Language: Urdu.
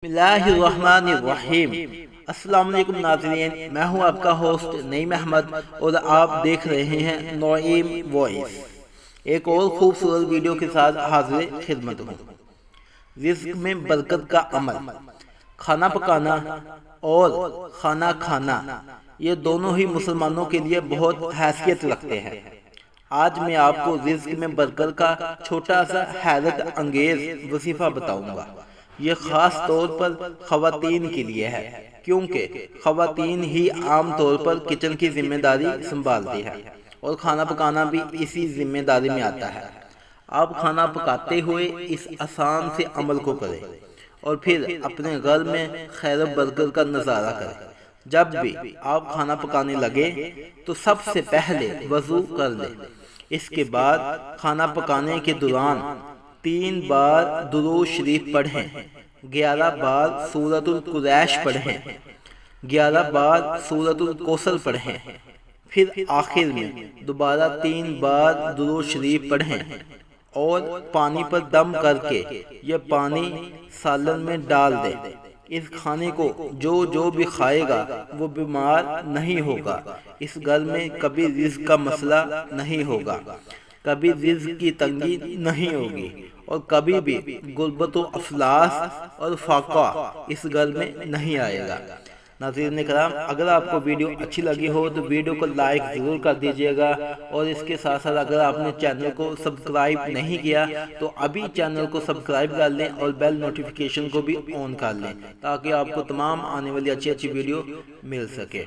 بسم اللہ الرحمن الرحیم۔ السلام علیکم ناظرین، میں ہوں آپ کا ہوسٹ نعیم احمد اور آپ دیکھ رہے ہیں نوئیم وائس۔ ایک اور خوبصورت ویڈیو کے ساتھ حاضر خدمت ہوں۔ رزق میں برکت کا عمل، کھانا پکانا اور کھانا کھانا، یہ دونوں ہی مسلمانوں کے لیے بہت حیثیت رکھتے ہیں۔ آج میں آپ کو رزق میں برکت کا چھوٹا سا حیرت انگیز وظیفہ بتاؤں گا۔ یہ خاص طور پر خواتین کے لیے ہے، کیونکہ خواتین ہی عام طور پر کچن کی ذمہ داری سنبھالتی ہے اور کھانا پکانا بھی اسی ذمہ داری میں آتا ہے۔ آپ کھانا پکاتے ہوئے اس آسان سے عمل کو کریں اور پھر اپنے گھر میں خیر و برکت کا نظارہ کریں۔ جب بھی آپ کھانا پکانے لگے تو سب سے پہلے وضو کر لیں۔ اس کے بعد کھانا پکانے کے دوران 3 بار درود شریف پڑھیں، 11 بار سورۃ القریش پڑھیں، 11 بار سورۃ الکوثر پڑھیں، پھر آخر میں دوبارہ 3 بار درود شریف پڑھیں اور پانی پر دم کر کے یہ پانی سالن میں ڈال دیں۔ اس کھانے کو جو بھی کھائے گا وہ بیمار نہیں ہوگا۔ اس گھر میں کبھی رزق کا مسئلہ نہیں ہوگا، کبھی رزق کی تنگی نہیں ہوگی اور کبھی بھی غربت و افلاس اور فاقہ اس گھر میں نہیں آئے گا۔ ناظرین کرام، اگر آپ کو ویڈیو اچھی لگی ہو تو ویڈیو کو لائک ضرور کر دیجئے گا، اور اس کے ساتھ ساتھ اگر آپ نے چینل کو سبسکرائب نہیں کیا تو ابھی چینل کو سبسکرائب کر لیں اور بیل نوٹیفیکیشن کو بھی آن کر لیں، تاکہ آپ کو تمام آنے والی اچھی ویڈیو مل سکے۔